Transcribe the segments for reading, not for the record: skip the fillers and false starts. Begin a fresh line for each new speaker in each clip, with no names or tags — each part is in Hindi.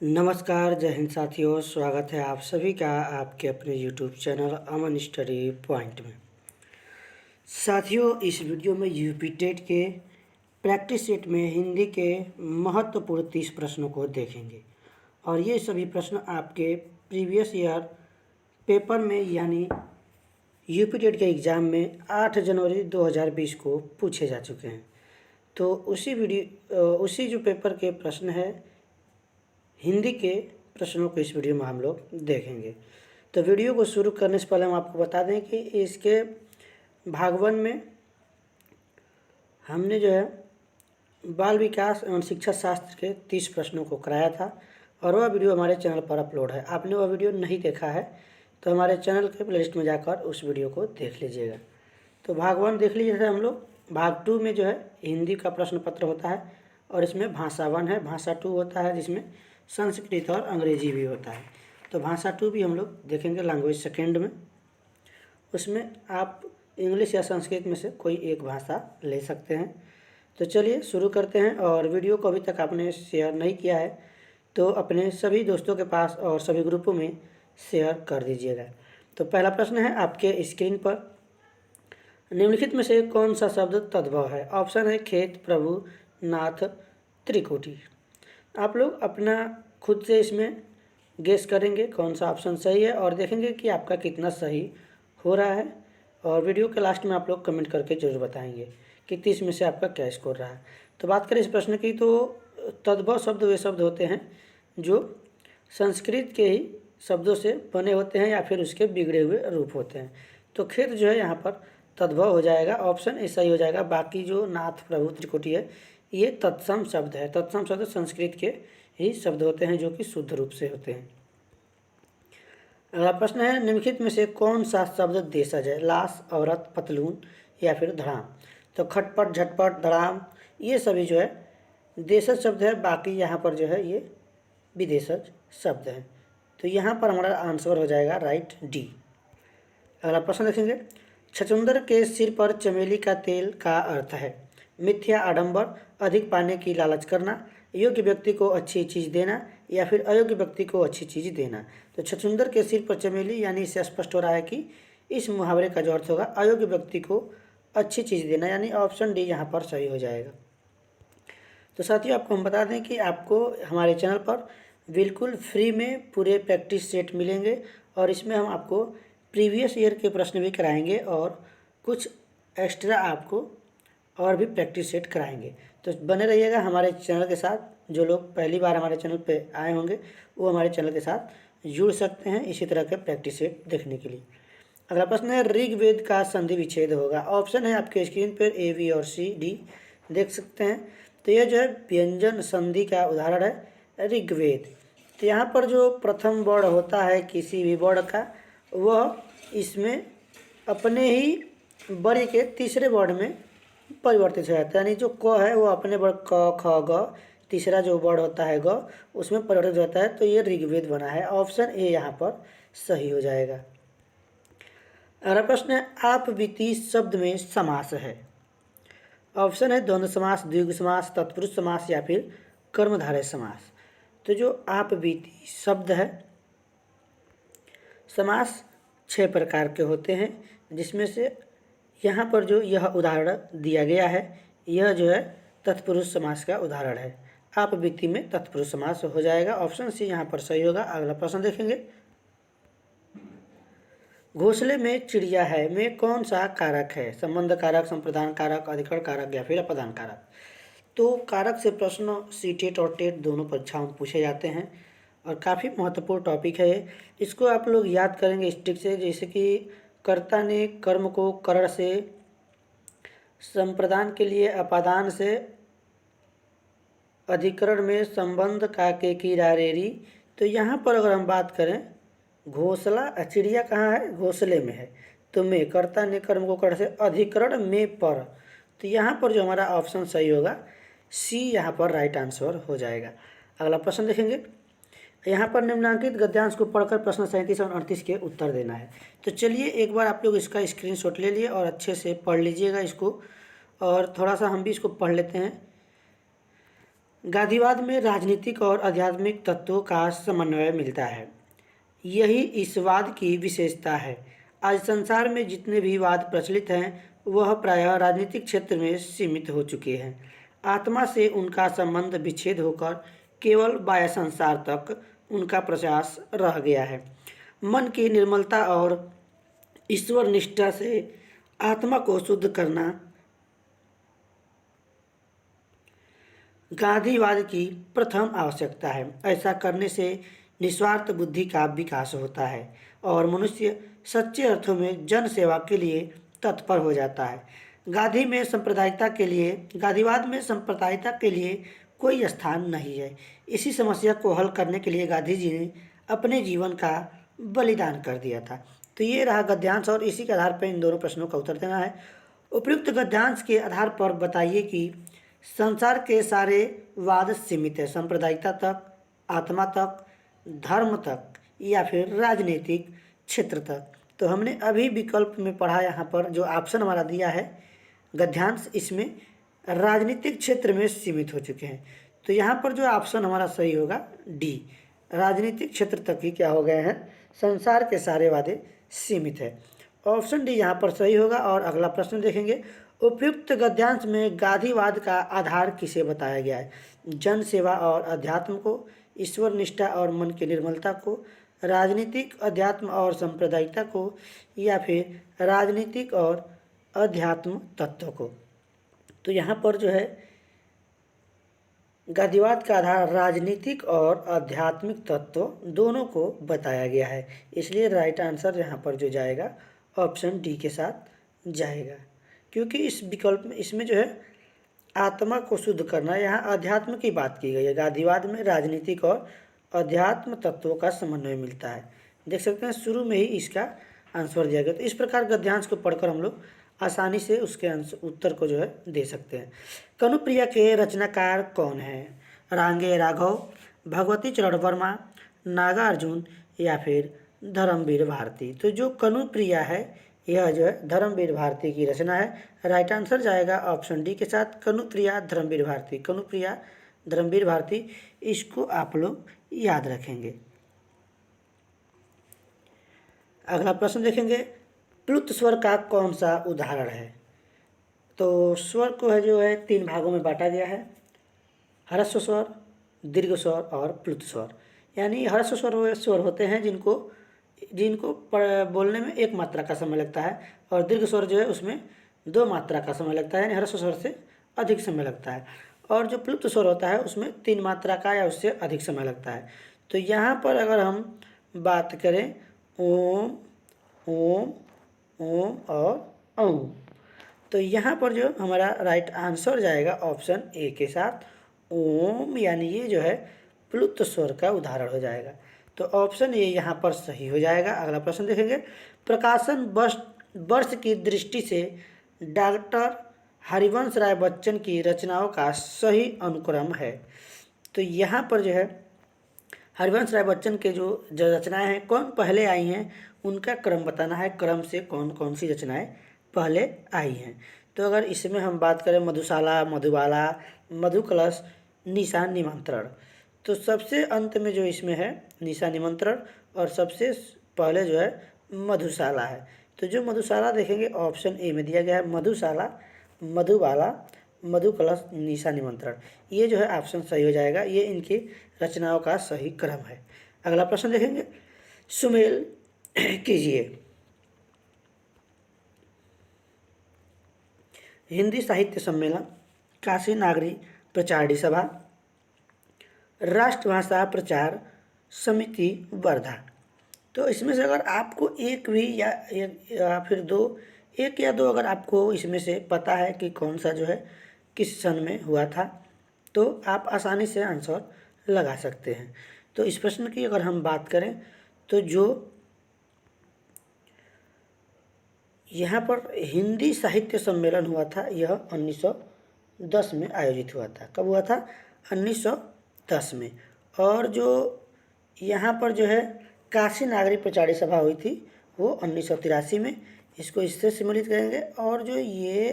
नमस्कार, जय हिंद साथियों। स्वागत है आप सभी का आपके अपने यूट्यूब चैनल अमन स्टडी पॉइंट में। साथियों, इस वीडियो में यूपी टेट के प्रैक्टिस सेट में हिंदी के महत्वपूर्ण 30 प्रश्नों को देखेंगे और ये सभी प्रश्न आपके प्रीवियस ईयर पेपर में यानी यूपी टेट के एग्ज़ाम में 8 जनवरी 2020 को पूछे जा चुके हैं। तो उसी जो पेपर के प्रश्न है हिंदी के प्रश्नों को इस वीडियो में हम लोग देखेंगे। तो वीडियो को शुरू करने से पहले हम आपको बता दें कि इसके भाग 1 में हमने जो है बाल विकास एवं शिक्षा शास्त्र के 30 प्रश्नों को कराया था और वह वीडियो हमारे चैनल पर अपलोड है। आपने वह वीडियो नहीं देखा है तो हमारे चैनल के प्लेलिस्ट में जाकर उस वीडियो को देख लीजिएगा। तो भाग 1 देख लीजिए। हम लोग भाग 2 में जो है हिंदी का प्रश्न पत्र होता है और इसमें भाषा 1 है, भाषा 2 होता है जिसमें संस्कृत और अंग्रेजी भी होता है। तो भाषा 2 भी हम लोग देखेंगे लैंग्वेज सेकेंड में। उसमें आप इंग्लिश या संस्कृत में से कोई एक भाषा ले सकते हैं। तो चलिए शुरू करते हैं। और वीडियो को अभी तक आपने शेयर नहीं किया है तो अपने सभी दोस्तों के पास और सभी ग्रुपों में शेयर कर दीजिएगा। तो पहला प्रश्न है आपके स्क्रीन पर, निम्नलिखित में से कौन सा शब्द तद्भव है? ऑप्शन है खेत, प्रभु, नाथ, त्रिकुटी। आप लोग अपना खुद से इसमें गेस करेंगे कौन सा ऑप्शन सही है और देखेंगे कि आपका कितना सही हो रहा है। और वीडियो के लास्ट में आप लोग कमेंट करके जरूर बताएंगे कि 30 में से आपका क्या स्कोर रहा है। तो बात करें इस प्रश्न की, तो तद्भव शब्द वे शब्द होते हैं जो संस्कृत के ही शब्दों से बने होते हैं या फिर उसके बिगड़े हुए रूप होते हैं। तो खेत जो है यहाँ पर तद्भव हो जाएगा, ऑप्शन ऐसा ही हो जाएगा। बाकी जो नाथ, प्रभु, त्रिकुटी है ये तत्सम शब्द है। तत्सम शब्द संस्कृत के ही शब्द होते हैं जो कि शुद्ध रूप से होते हैं। अगला प्रश्न है, निम्नलिखित में से कौन सा शब्द देशज है? लाश, औरत, पतलून या फिर धड़ाम। तो खटपट, झटपट, धड़ाम ये सभी जो है देशज शब्द है, बाकी यहाँ पर जो है ये विदेशज शब्द है। तो यहाँ पर हमारा आंसर हो जाएगा राइट डी। अगला प्रश्न देखेंगे, छछूंदर के सिर पर चमेली का तेल का अर्थ है? मिथ्या, आडंबर, अधिक पाने की लालच करना, योग्य व्यक्ति को अच्छी चीज़ देना या फिर अयोग्य व्यक्ति को अच्छी चीज़ देना। तो छछूंदर के सिर पर चमेली यानी इससे स्पष्ट हो रहा है कि इस मुहावरे का जो अर्थ होगा अयोग्य व्यक्ति को अच्छी चीज़ देना, यानी ऑप्शन डी यहाँ पर सही हो जाएगा। तो साथियों, आपको हम बता दें कि आपको हमारे चैनल पर बिल्कुल फ्री में पूरे प्रैक्टिस सेट मिलेंगे और इसमें हम आपको प्रीवियस ईयर के प्रश्न भी कराएंगे और कुछ एक्स्ट्रा आपको और भी प्रैक्टिस सेट कराएंगे। तो बने रहिएगा हमारे चैनल के साथ। जो लोग पहली बार हमारे चैनल पे आए होंगे वो हमारे चैनल के साथ जुड़ सकते हैं इसी तरह के प्रैक्टिस सेट देखने के लिए। अगला प्रश्न है, ऋग्वेद का संधि विच्छेद होगा? ऑप्शन है आपके स्क्रीन पर ए, बी और सी, डी देख सकते हैं। तो यह जो है व्यंजन संधि का उदाहरण है ऋग्वेद। तो यहाँ पर जो प्रथम वर्ण होता है किसी भी वर्ण का वह इसमें अपने ही वर्ण के तीसरे वर्ण में परिवर्तित हो जाता है, यानी जो क है वो अपने वर्ण क, ख, ग, तीसरा जो वर्ण होता है ग उसमें परिवर्तित होता है। तो ये ऋग्वेद बना है, ऑप्शन ए यहाँ पर सही हो जाएगा। अगला प्रश्न है, आप बीती शब्द में समास है? ऑप्शन है द्वंद्व समास, द्विगु समास, तत्पुरुष समास या फिर कर्मधारय समास। तो जो आप बीती शब्द है, समास 6 प्रकार के होते हैं जिसमें से यहाँ पर जो यह उदाहरण दिया गया है यह जो है तत्पुरुष समास का उदाहरण है। आप बीती में तत्पुरुष समास हो जाएगा, ऑप्शन सी यहाँ पर सही होगा। अगला प्रश्न देखेंगे, घोंसले में चिड़िया है में कौन सा कारक है? संबंध कारक, संप्रदान कारक, अधिकरण कारक या फिर अपदान कारक। तो कारक से प्रश्न सी टेट और टेट दोनों परीक्षाओं में पूछे जाते हैं और काफ़ी महत्वपूर्ण टॉपिक है ये। इसको आप लोग याद करेंगे स्टिक से, जैसे कि कर्ता ने कर्म को करण से, संप्रदान के लिए अपादान से, अधिकरण में संबंध का के की रारेरी। तो यहाँ पर अगर हम बात करें घोंसला, चिड़िया कहाँ है? घोंसले में है। तो में कर्ता ने कर्म को करण से, अधिकरण में पर। तो यहाँ पर जो हमारा ऑप्शन सही होगा सी यहाँ पर राइट आंसर हो जाएगा। अगला प्रश्न देखेंगे, यहाँ पर निम्नांकित गद्यांश को पढ़कर प्रश्न 37 और 38 के उत्तर देना है। तो चलिए एक बार आप लोग इसका स्क्रीनशॉट ले लिए और अच्छे से पढ़ लीजिएगा इसको और थोड़ा सा हम भी इसको पढ़ लेते हैं। गांधीवाद में राजनीतिक और आध्यात्मिक तत्वों का समन्वय मिलता है। यही इस वाद की विशेषता है। आज संसार में जितने भी वाद प्रचलित हैं वह प्रायः राजनीतिक क्षेत्र में सीमित हो चुके हैं। आत्मा से उनका संबंध विच्छेद होकर केवल बाह्य संसार तक उनका प्रयास रह गया है। मन की निर्मलता और ईश्वर निष्ठा से आत्मा को शुद्ध करना गांधीवाद की प्रथम आवश्यकता है। ऐसा करने से निस्वार्थ बुद्धि का विकास होता है और मनुष्य सच्चे अर्थों में जन सेवा के लिए तत्पर हो जाता है। गांधीवाद में सांप्रदायिकता के लिए कोई स्थान नहीं है। इसी समस्या को हल करने के लिए गांधी जी ने अपने जीवन का बलिदान कर दिया था। तो ये रहा गद्यांश और इसी के आधार पर इन दोनों प्रश्नों का उत्तर देना है। उपयुक्त गद्यांश के आधार पर बताइए कि संसार के सारे वाद सीमित है सांप्रदायिकता तक, आत्मा तक, धर्म तक या फिर राजनीतिक क्षेत्र तक। तो हमने अभी विकल्प में पढ़ा, यहाँ पर जो ऑप्शन हमारा दिया है गद्यांश, इसमें राजनीतिक क्षेत्र में सीमित हो चुके हैं। तो यहाँ पर जो ऑप्शन हमारा सही होगा डी, राजनीतिक क्षेत्र तक ही क्या हो गए हैं, संसार के सारे वादे सीमित है। ऑप्शन डी यहाँ पर सही होगा। और अगला प्रश्न देखेंगे, उपयुक्त गद्यांश में गांधीवाद का आधार किसे बताया गया है? जन सेवा और अध्यात्म को, ईश्वर निष्ठा और मन की निर्मलता को, राजनीतिक अध्यात्म और सांप्रदायिकता को या फिर राजनीतिक और अध्यात्म तत्व को। तो यहाँ पर जो है गांधीवाद का आधार राजनीतिक और आध्यात्मिक तत्व दोनों को बताया गया है, इसलिए राइट आंसर यहाँ पर जो जाएगा ऑप्शन डी के साथ जाएगा। क्योंकि इस विकल्प में इसमें जो है आत्मा को शुद्ध करना, यहाँ अध्यात्म की बात की गई है। गांधीवाद में राजनीतिक और अध्यात्म तत्वों का समन्वय मिलता है। देख सकते हैं शुरू में ही इसका आंसर दिया गया। तो इस प्रकार गद्यांश को पढ़कर हम लोग आसानी से उसके उत्तर को जो है दे सकते हैं। कनुप्रिया के रचनाकार कौन है? रांगे राघव, भगवती चरण वर्मा, नागार्जुन या फिर धर्मवीर भारती। तो जो कनुप्रिया है यह जो है धर्मवीर भारती की रचना है। राइट आंसर जाएगा ऑप्शन डी के साथ, कनुप्रिया धर्मवीर भारती। कनुप्रिया धर्मवीर भारती, इसको आप लोग याद रखेंगे। अगला प्रश्न देखेंगे, प्लुत स्वर का कौन सा उदाहरण है? तो स्वर को है जो है 3 भागों में बांटा गया है, ह्रस्व स्वर, दीर्घ स्वर और प्लुत स्वर। यानी ह्रस्व स्वर वे स्वर होते हैं जिनको बोलने में 1 मात्रा का समय लगता है, और दीर्घ स्वर जो है उसमें 2 मात्रा का समय लगता है, यानी ह्रस्व स्वर से अधिक समय लगता है। और जो प्लुत स्वर होता है उसमें 3 मात्रा का या उससे अधिक समय लगता है। तो यहाँ पर अगर हम बात करें ओम, ओम, ओम और औं, तो यहाँ पर जो हमारा राइट आंसर जाएगा ऑप्शन ए के साथ, ओम, यानी ये जो है प्लुत स्वर का उदाहरण हो जाएगा। तो ऑप्शन ए यहाँ पर सही हो जाएगा। अगला प्रश्न देखेंगे, प्रकाशन वर्ष की दृष्टि से डॉक्टर हरिवंश राय बच्चन की रचनाओं का सही अनुक्रम है। तो यहाँ पर जो है हरिवंश राय बच्चन के जो रचनाएं हैं कौन पहले आई हैं उनका क्रम बताना है, क्रम से कौन कौन सी रचनाएं पहले आई हैं। तो अगर इसमें हम बात करें मधुशाला, मधुबाला, मधुकलश, निशा निमंत्रण, तो सबसे अंत में जो इसमें है निशा निमंत्रण और सबसे पहले जो है मधुशाला है। तो जो मधुशाला देखेंगे ऑप्शन ए में दिया गया है, मधुशाला, मधुबाला, मधुकलश, निशा निमंत्रण, ये जो है ऑप्शन सही हो जाएगा। ये इनकी रचनाओं का सही क्रम है। अगला प्रश्न देखेंगे, सुमेल कीजिए, हिंदी साहित्य सम्मेलन, काशी नागरी प्रचारणी सभा, राष्ट्रभाषा प्रचार समिति वर्धा। तो इसमें से अगर आपको एक भी या फिर एक या दो अगर आपको इसमें से पता है कि कौन सा जो है किस सन में हुआ था तो आप आसानी से आंसर लगा सकते हैं। तो इस प्रश्न की अगर हम बात करें तो जो यहाँ पर हिंदी साहित्य सम्मेलन हुआ था यह 1910 में आयोजित हुआ था। कब हुआ था? 1910 में। और जो यहाँ पर जो है काशी नागरी प्रचारणी सभा हुई थी वो 1983 में, इसको इससे सम्मिलित करेंगे। और जो ये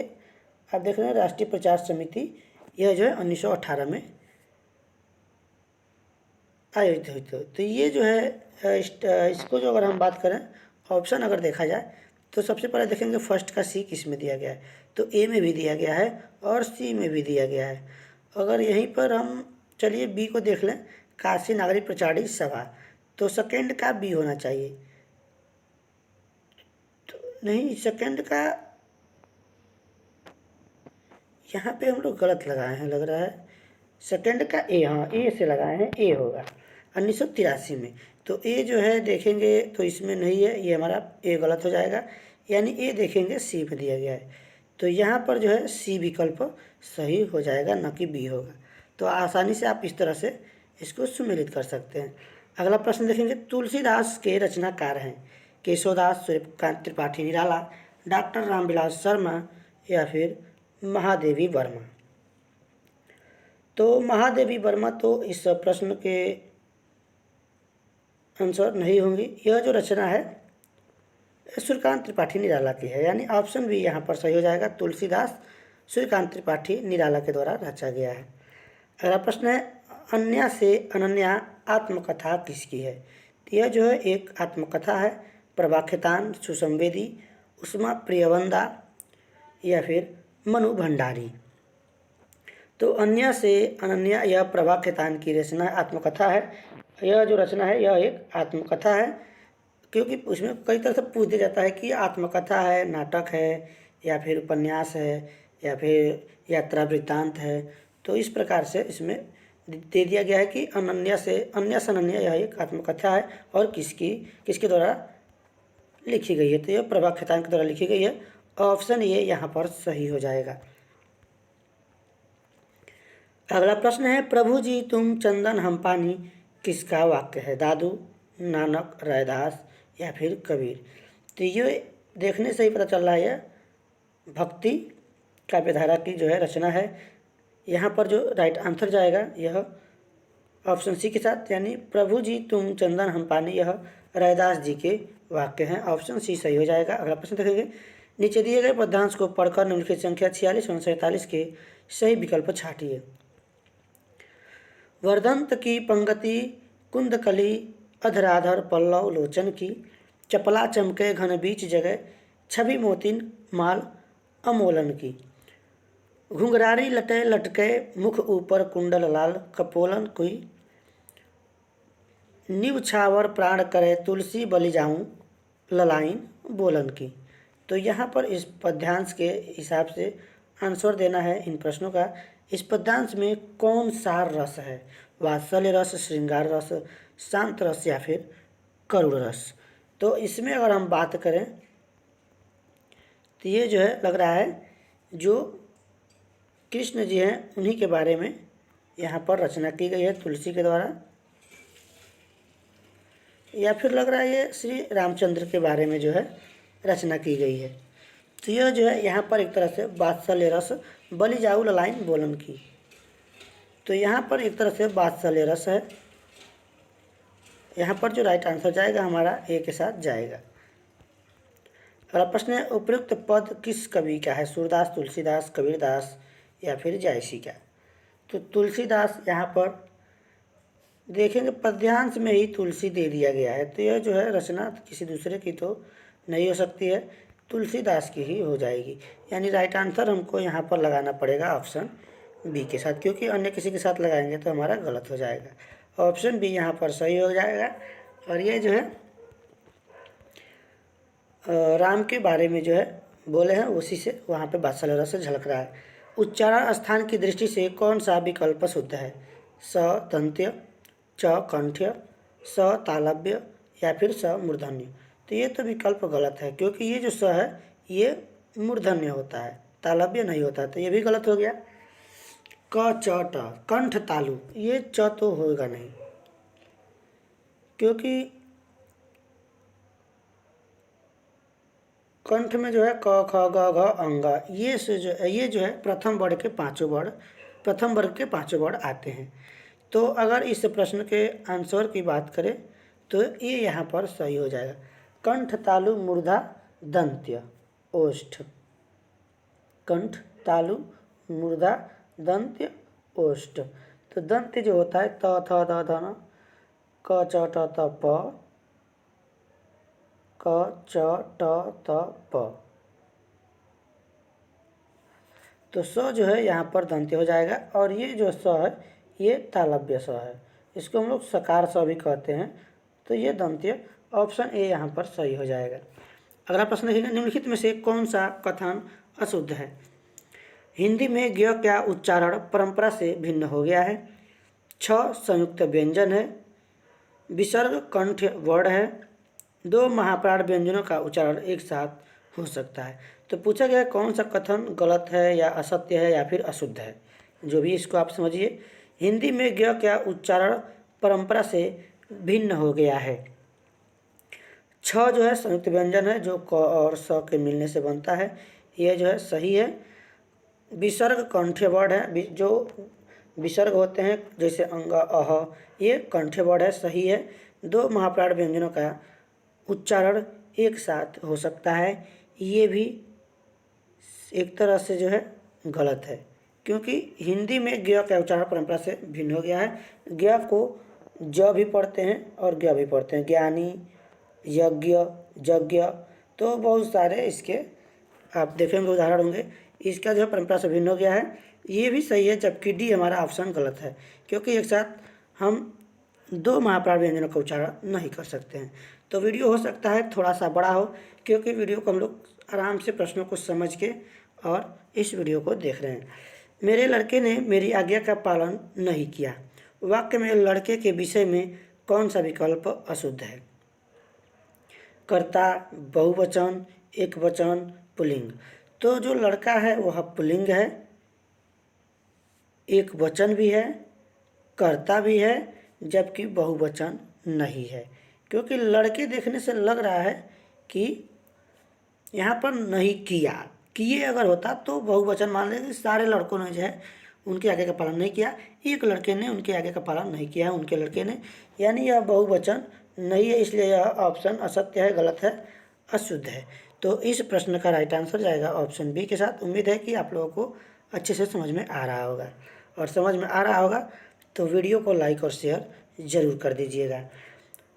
आप देख रहे हैं राष्ट्रीय प्रचार समिति, यह जो है 1918 में आयोजित हो। तो ये जो है इसको जो अगर हम बात करें ऑप्शन अगर देखा जाए तो सबसे पहले देखेंगे फर्स्ट का सी किस में दिया गया है, तो ए में भी दिया गया है और सी में भी दिया गया है। अगर यहीं पर हम चलिए बी को देख लें, काशी नागरिक प्रचारी सभा, तो सेकंड का बी होना चाहिए। तो नहीं, सेकंड का यहाँ पे हम लोग गलत लगाए हैं लग रहा है। सेकंड का ए, हाँ ए से लगाए हैं, ए होगा 1983 में। तो ए जो है देखेंगे तो इसमें नहीं है, ये हमारा ए गलत हो जाएगा, यानी ए देखेंगे सी में दिया गया है। तो यहाँ पर जो है सी विकल्प सही हो जाएगा, न कि बी होगा। तो आसानी से आप इस तरह से इसको सुमेलित कर सकते हैं। अगला प्रश्न देखेंगे, तुलसीदास के रचनाकार हैं केशवदास, सूर्यकांत त्रिपाठी निराला, डॉक्टर रामविलास शर्मा या फिर महादेवी वर्मा। तो महादेवी वर्मा तो इस प्रश्न के आंसर नहीं होंगी। यह जो रचना है सूर्यकांत त्रिपाठी निराला की है, यानी ऑप्शन भी यहाँ पर सही हो जाएगा। तुलसीदास सूर्यकांत त्रिपाठी निराला के द्वारा रचा गया है। अगला प्रश्न है, अन्या से अनन्या आत्मकथा किसकी है। तो यह जो है एक आत्मकथा है, प्रभाखेतान, सुसंवेदी, उष्मा प्रियवंदा या फिर मनु भंडारी। तो अन्या से अनन्या यह प्रभाखेतान की रचना आत्मकथा है। यह जो रचना है यह एक आत्मकथा है, क्योंकि उसमें कई तरह से पूछ दिया जाता है कि आत्मकथा है, नाटक है या फिर उपन्यास है या फिर यात्रा वृत्तांत है। तो इस प्रकार से इसमें दे दिया गया है कि अन्या से अनन्या यह एक आत्मकथा है और किसके द्वारा लिखी गई है। तो यह प्रभाखेतान के द्वारा लिखी गई है। ऑप्शन ये यहाँ पर सही हो जाएगा। अगला प्रश्न है, प्रभु जी तुम चंदन हम पानी किसका वाक्य है। दादू, नानक, रैदास या फिर कबीर। तो ये देखने से ही पता चल रहा है यह भक्ति काव्यधारा की जो है रचना है। यहाँ पर जो राइट आंसर जाएगा यह ऑप्शन सी के साथ, यानी प्रभु जी तुम चंदन हम पानी, यह रैदास जी के वाक्य हैं। ऑप्शन सी सही हो जाएगा। अगला प्रश्न देखेंगे, नीचे दिए गए पद्यांश को पढ़कर निम्नलिखित संख्या 46 और 47 के सही विकल्प छाटिए। वर्धंत की पंगति कुंदकली अधराधर पल्लव लोचन की, चपला चमके घन बीच जगह छवि मोतिन माल अमोलन की, घुंघरारी लटे लटके मुख ऊपर कुंडल लाल कपोलन कोई, निव छावर प्राण करे तुलसी बलि जाऊं ललाइन बोलन की। तो यहाँ पर इस पद्यांश के हिसाब से आंसर देना है इन प्रश्नों का। इस पद्यांश में कौन सा रस है, वात्सल्य रस, श्रृंगार रस, शांत रस या फिर करुण रस। तो इसमें अगर हम बात करें तो ये जो है लग रहा है जो कृष्ण जी हैं उन्हीं के बारे में यहाँ पर रचना की गई है तुलसी के द्वारा, या फिर लग रहा है ये श्री रामचंद्र के बारे में जो है रचना की गई है। तो यह जो है यहाँ पर एक तरह से वात्सल्य रस बलि जाऊ ललाइन बोलन की। तो यहाँ पर एक तरह से वात्सल्य रस है। यहाँ पर जो राइट आंसर जाएगा हमारा ए के साथ जाएगा। अगला प्रश्न है, उपयुक्त पद किस कवि का है। सूरदास, तुलसीदास, कबीरदास या फिर जायसी का। तो तुलसीदास यहाँ पर देखेंगे पद्यांश में ही तुलसी दे दिया गया है, तो यह जो है रचना किसी दूसरे की तो नहीं हो सकती है, तुलसीदास की ही हो जाएगी। यानी राइट आंसर हमको यहाँ पर लगाना पड़ेगा ऑप्शन बी के साथ, क्योंकि अन्य किसी के साथ लगाएंगे तो हमारा गलत हो जाएगा। ऑप्शन बी यहाँ पर सही हो जाएगा। और ये जो है राम के बारे में जो है बोले हैं उसी से वहाँ पे वात्सल्य रस से झलक रहा है। उच्चारण स्थान की दृष्टि से कौन सा विकल्प शुद्ध है। स दंत्य, च कंठ्य, स तालव्य या फिर स मूर्धन्य। तो ये तो विकल्प गलत है, क्योंकि ये जो स है ये मूर्धन्य होता है, तालव्य नहीं होता, तो ये भी गलत हो गया। क च ट कंठ तालु, ये च तो होगा नहीं, क्योंकि कंठ में जो है क ख ग घ अंग, ये जो है प्रथम वर्ग के पांचों वर्ण आते हैं। तो अगर इस प्रश्न के आंसर की बात करें तो ये यहाँ पर सही हो जाएगा। कंठ तालु मूर्धा दंत्य ओष्ठ, कंठ तालु मूर्धा दंत्य ओष्ठ। तो दंत्य जो होता है त थ द ध न, क च ट त प, क च ट त प। तो स जो है यहाँ पर दंत्य हो जाएगा और ये जो स है ये तालव्य स है, इसको हम लोग सकार स भी कहते हैं। तो ये दंत्य ऑप्शन ए यहाँ पर सही हो जाएगा। अगला प्रश्न देखिएगा, निम्नलिखित में से कौन सा कथन अशुद्ध है? हिंदी में ज्ञ का उच्चारण परंपरा से भिन्न हो गया है। छ संयुक्त व्यंजन है। विसर्ग कंठ वर्ण है। दो महाप्राण व्यंजनों का उच्चारण एक साथ हो सकता है। तो पूछा गया कौन सा कथन गलत है या असत्य है या फिर अशुद्ध है। जो भी इसको आप समझिए। हिंदी में ज्ञ का उच्चारण परंपरा से भिन्न हो गया है। छ जो है संयुक्त व्यंजन है जो क और स के मिलने से बनता है, यह जो है सही है। विसर्ग कंठ्य वर्ण है, जो विसर्ग होते हैं जैसे अंग अह, ये कंठ्य वर्ण है, सही है। दो महाप्राण व्यंजनों का उच्चारण एक साथ हो सकता है, ये भी एक तरह से जो है गलत है, क्योंकि हिंदी में ज्ञ का उच्चारण परंपरा से भिन्न हो गया है। ज्ञ को ज भी पढ़ते हैं और ज्ञ भी पढ़ते हैं, ज्ञानी, यज्ञ, यज्ञ, तो बहुत सारे इसके आप देखेंगे उदाहरण होंगे। इसका जो परंपरा से भिन्न हो गया है, ये भी सही है, जबकि डी हमारा ऑप्शन गलत है, क्योंकि एक साथ हम दो महाप्राण व्यंजनों का उच्चारण नहीं कर सकते हैं। तो वीडियो हो सकता है थोड़ा सा बड़ा हो, क्योंकि वीडियो को हम लोग आराम से प्रश्नों को समझ के और इस वीडियो को देख रहे हैं। मेरे लड़के ने मेरी आज्ञा का पालन नहीं किया। वाक्य में लड़के के विषय में कौन सा विकल्प अशुद्ध है? कर्ता, बहुवचन, एकवचन, पुल्लिंग। तो जो लड़का है वह पुल्लिंग है, एक वचन भी है, कर्ता भी है, जबकि बहुवचन नहीं है, क्योंकि लड़के देखने से लग रहा है कि यहाँ पर नहीं किया, किए अगर होता तो बहुवचन मान लेंगे। सारे लड़कों ने जो है उनके आगे का पालन नहीं किया, एक लड़के ने उनके आगे का पालन नहीं किया है, उनके लड़के ने, यानी यह बहुवचन नहीं है, इसलिए यह ऑप्शन असत्य है, गलत है, अशुद्ध है। तो इस प्रश्न का राइट आंसर जाएगा ऑप्शन बी के साथ। उम्मीद है कि आप लोगों को अच्छे से समझ में आ रहा होगा, और समझ में आ रहा होगा तो वीडियो को लाइक और शेयर जरूर कर दीजिएगा।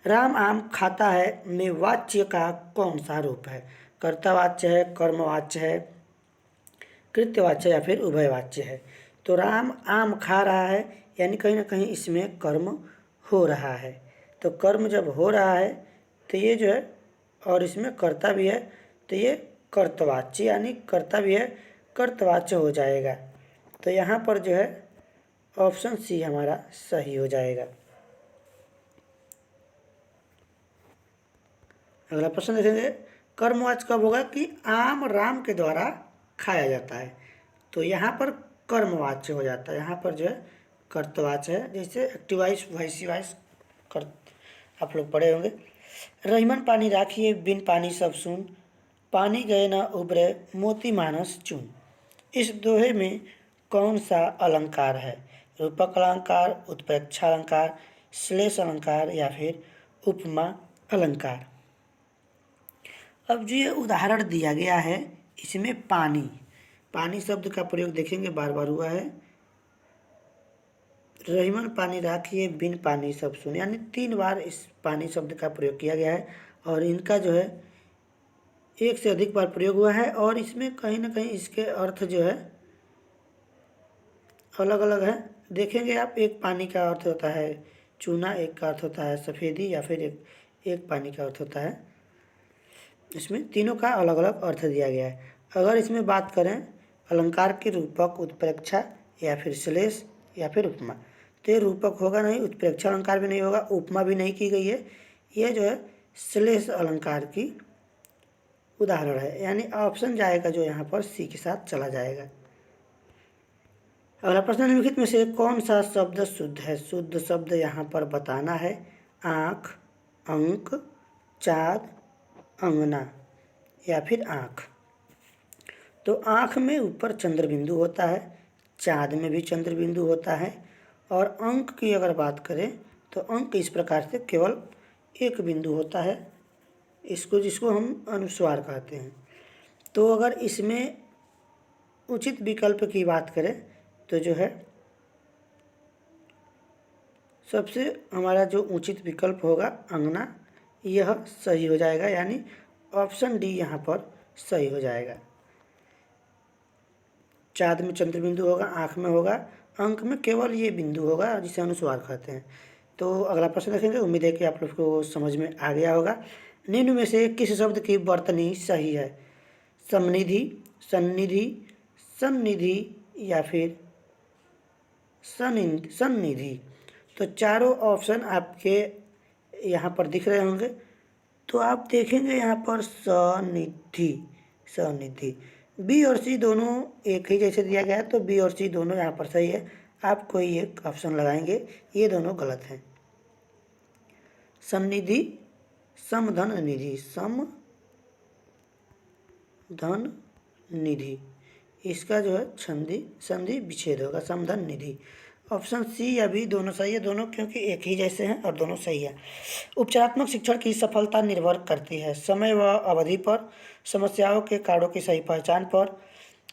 राम आम खाता है में वाच्य का कौन सा रूप है? कर्तावाच्य है, कर्मवाच्य है, कृत्यवाच्य या फिर उभयवाच्य है? तो राम आम खा रहा है, यानी कहीं ना कहीं इसमें कर्म हो रहा है। तो कर्म जब हो रहा है तो ये जो है, और इसमें कर्ता भी है, तो ये कर्तवाच्य, यानी कर्ता भी है, कर्तवाच्य हो जाएगा। तो यहाँ पर जो है ऑप्शन सी हमारा सही हो जाएगा। अगला प्रश्न देखेंगे, कर्मवाच्य कब होगा कि आम राम के द्वारा खाया जाता है? तो यहाँ पर कर्मवाच्य हो जाता है, यहाँ पर जो है कर्तवाच्य है, जैसे एक्टिव वॉइस, वॉइसी वॉइस कर आप लोग पढ़े होंगे। रहीमन पानी राखिए बिन पानी सब सुन, पानी गए न उबरे मोती मानस चून। इस दोहे में कौन सा अलंकार है? रूपक अलंकार, उत्प्रेक्षा अलंकार, श्लेष अलंकार या फिर उपमा अलंकार? अब जो ये उदाहरण दिया गया है इसमें पानी शब्द का प्रयोग देखेंगे बार बार हुआ है। रहीमन पानी राखिए बिन पानी सब सुन, यानी 3 बार इस पानी शब्द का प्रयोग किया गया है, और इनका जो है एक से अधिक बार प्रयोग हुआ है, और इसमें कहीं ना कहीं इसके अर्थ जो है अलग अलग है। देखेंगे आप, एक पानी का अर्थ होता है चूना, एक का अर्थ होता है सफ़ेदी, या फिर एक पानी का अर्थ होता है। इसमें तीनों का अलग अलग अर्थ दिया गया है। अगर इसमें बात करें अलंकार के रूपक, उत्प्रेक्षा या फिर श्लेष या फिर उपमा, तो ये रूपक होगा नहीं, उत्प्रेक्षा अलंकार भी नहीं होगा, उपमा भी नहीं की गई है, ये जो है श्लेष अलंकार की उदाहरण है, यानी ऑप्शन जाएगा जो यहाँ पर सी के साथ चला जाएगा। अगला प्रश्न, निम्नलिखित में से कौन सा शब्द शुद्ध है? शुद्ध शब्द यहाँ पर बताना है। आँख, अंक, चाँद, अंगना या फिर आँख। तो आँख में ऊपर चंद्र बिंदु होता है, चाँद में भी चंद्र बिंदु होता है, और अंक की अगर बात करें तो अंक इस प्रकार से केवल एक बिंदु होता है, जिसको हम अनुस्वार कहते हैं। तो अगर इसमें उचित विकल्प की बात करें तो जो है सबसे हमारा जो उचित विकल्प होगा अंगना, यह सही हो जाएगा, यानी ऑप्शन डी यहाँ पर सही हो जाएगा। चाँद में चंद्र बिंदु होगा, आँख में होगा, अंक में केवल ये बिंदु होगा जिसे अनुस्वार कहते हैं। तो अगला प्रश्न देखेंगे। उम्मीद है कि आप लोग को समझ में आ गया होगा। निम्न में से किस शब्द की वर्तनी सही है? समनिधि, सन्निधि, सन्निधि या फिर सन्निधि। तो चारों ऑप्शन आपके यहाँ पर दिख रहे होंगे। तो आप देखेंगे यहाँ पर सनिधि, सनिधि। बी और सी दोनों एक ही जैसे दिया गया है, तो बी और सी दोनों यहाँ पर सही है। आप कोई एक ऑप्शन लगाएंगे, ये दोनों गलत हैं। सन्निधि, समधन निधि, समधन निधि, इसका जो है संधि विच्छेद होगा, समधन निधि। ऑप्शन सी या बी दोनों सही है, दोनों क्योंकि एक ही जैसे हैं और दोनों सही है। उपचारात्मक शिक्षण की सफलता निर्भर करती है समय व अवधि पर, समस्याओं के कारणों की सही पहचान पर,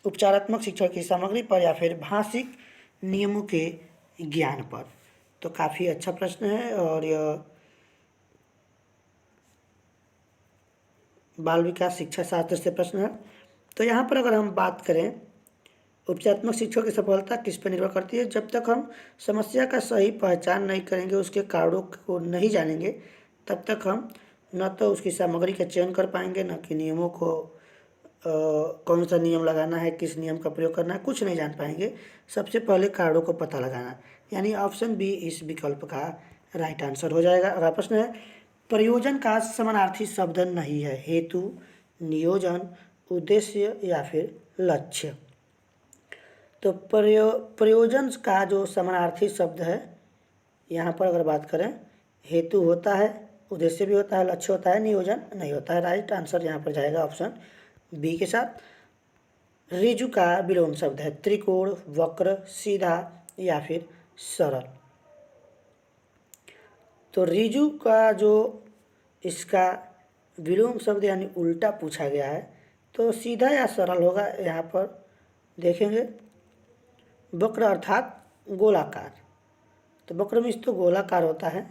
उपचारात्मक शिक्षण की सामग्री पर, या फिर भाषिक नियमों के ज्ञान पर। तो काफ़ी अच्छा प्रश्न है और यह बाल विकास शिक्षा शास्त्र से प्रश्न है। तो यहाँ पर अगर हम बात करें, उपचारात्मक शिक्षण की सफलता किस पर निर्भर करती है? जब तक हम समस्या का सही पहचान नहीं करेंगे, उसके कारणों को नहीं जानेंगे, तब तक हम न तो उसकी सामग्री का चयन कर पाएंगे, न कि नियमों को कौन सा नियम लगाना है, किस नियम का प्रयोग करना है, कुछ नहीं जान पाएंगे। सबसे पहले कारणों को पता लगाना, यानी ऑप्शन बी इस विकल्प का राइट आंसर हो जाएगा। अगला प्रश्न है, प्रयोजन का समानार्थी शब्द नहीं है? हेतु, नियोजन, उद्देश्य या फिर लक्ष्य। तो प्रयोजन का जो समानार्थी शब्द है, यहाँ पर अगर बात करें, हेतु होता है, उद्देश्य भी होता है, लक्ष्य होता है, नियोजन नहीं होता है। राइट आंसर यहाँ पर जाएगा ऑप्शन बी के साथ। ऋजु का विलोम शब्द है? त्रिकोण, वक्र, सीधा या फिर सरल। तो ऋजु का जो इसका विलोम शब्द यानी उल्टा पूछा गया है, तो सीधा या सरल होगा। यहाँ पर देखेंगे, वक्र अर्थात गोलाकार, तो वक्र में तो गोलाकार होता है,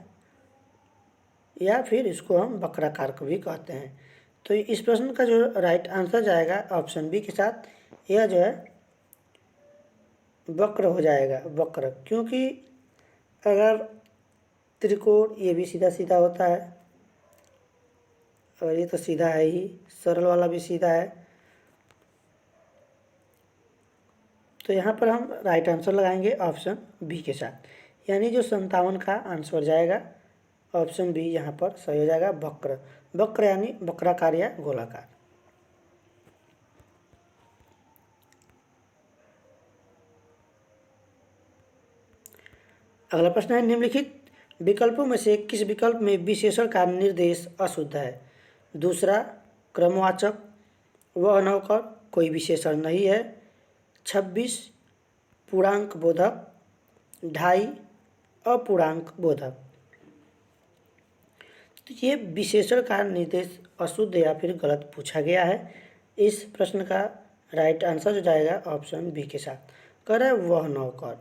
या फिर इसको हम वक्राकार को भी कहते हैं। तो इस प्रश्न का जो राइट आंसर जाएगा ऑप्शन बी के साथ, यह जो है वक्र हो जाएगा, वक्र। क्योंकि अगर त्रिकोण ये भी सीधा सीधा होता है, और ये तो सीधा है ही, सरल वाला भी सीधा है। तो यहाँ पर हम राइट आंसर लगाएंगे ऑप्शन बी के साथ, यानी जो 57 का आंसर जाएगा ऑप्शन बी यहाँ पर सही हो जाएगा, वक्र। वक्र यानी वक्राकार या गोलाकार। अगला प्रश्न है, निम्नलिखित विकल्पों में से किस विकल्प में विशेषण का निर्देश अशुद्ध है? दूसरा, क्रमवाचक, वह नौकर, कोई विशेषण नहीं है, 26, पूर्णांक बोधक, 2.5, अपूर्णांक बोधक। तो ये विशेषण का निर्देश अशुद्ध या फिर गलत पूछा गया है। इस प्रश्न का राइट आंसर जो जाएगा ऑप्शन बी के साथ। कह रहा है वह नौकर,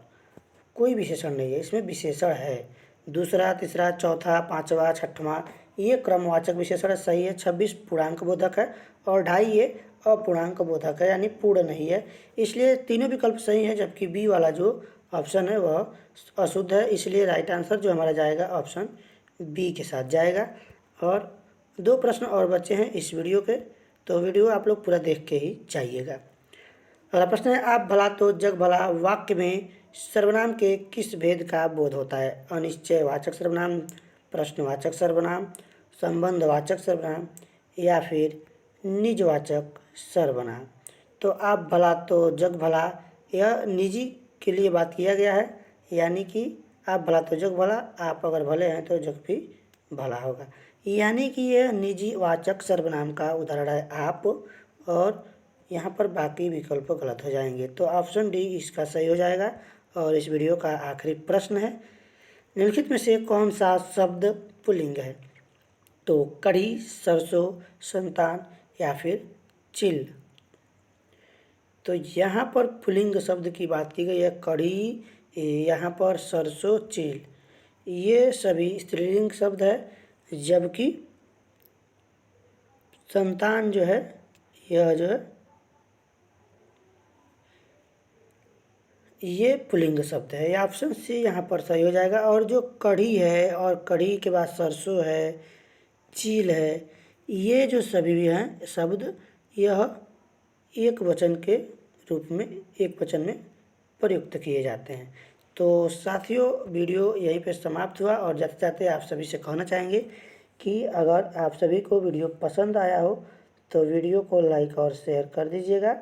कोई विशेषण नहीं है, इसमें विशेषण है। दूसरा, तीसरा, चौथा, पांचवा, छठवां ये क्रमवाचक विशेषण सही है। 26 पूर्णांक बोधक है और 2.5 ये अपूर्णांक बोधक है, यानी पूर्ण नहीं है। इसलिए तीनों विकल्प सही हैं, जबकि बी वाला जो ऑप्शन है वह अशुद्ध है। इसलिए राइट आंसर जो हमारा जाएगा ऑप्शन बी के साथ जाएगा। और 2 प्रश्न और बचे हैं इस वीडियो के, तो वीडियो आप लोग पूरा देख के ही जाइएगा। अगला प्रश्न है, आप भला तो जग भला वाक्य में सर्वनाम के किस भेद का बोध होता है? अनिश्चयवाचक सर्वनाम, प्रश्नवाचक सर्वनाम, संबंधवाचक सर्वनाम या फिर निजवाचक सर्वनाम। तो आप भला तो जग भला, यह निजी के लिए बात किया गया है, यानी कि आप भला तो जग भला, आप अगर भले हैं तो जग भी भला होगा, यानी कि यह निजी वाचक सर्वनाम का उदाहरण है आप। और यहाँ पर बाकी विकल्प गलत हो जाएंगे। तो ऑप्शन डी इसका सही हो जाएगा। और इस वीडियो का आखिरी प्रश्न है, निम्नलिखित में से कौन सा शब्द पुल्लिंग है? तो कढ़ी, सरसों, संतान या फिर चिल। तो यहाँ पर पुल्लिंग शब्द की बात की गई है, कढ़ी, यहाँ पर सरसों, चिल। ये सभी स्त्रीलिंग शब्द है, जबकि संतान जो है यह जो है ये पुल्लिंग शब्द है। ये ऑप्शन सी यहाँ पर सही हो जाएगा। और जो कढ़ी है और कढ़ी के बाद सरसों है, चील है, ये जो सभी भी हैं शब्द, यह एक वचन के रूप में, एक वचन में प्रयुक्त किए जाते हैं। तो साथियों, वीडियो यहीं पे समाप्त हुआ और जाते जाते आप सभी से कहना चाहेंगे कि अगर आप सभी को वीडियो पसंद आया हो तो वीडियो को लाइक और शेयर कर दीजिएगा,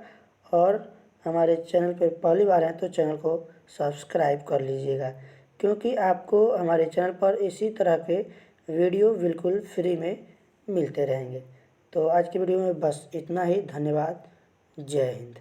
और हमारे चैनल पर पहली बार हैं तो चैनल को सब्सक्राइब कर लीजिएगा, क्योंकि आपको हमारे चैनल पर इसी तरह के वीडियो बिल्कुल फ्री में मिलते रहेंगे। तो आज की वीडियो में बस इतना ही। धन्यवाद। जय हिंद।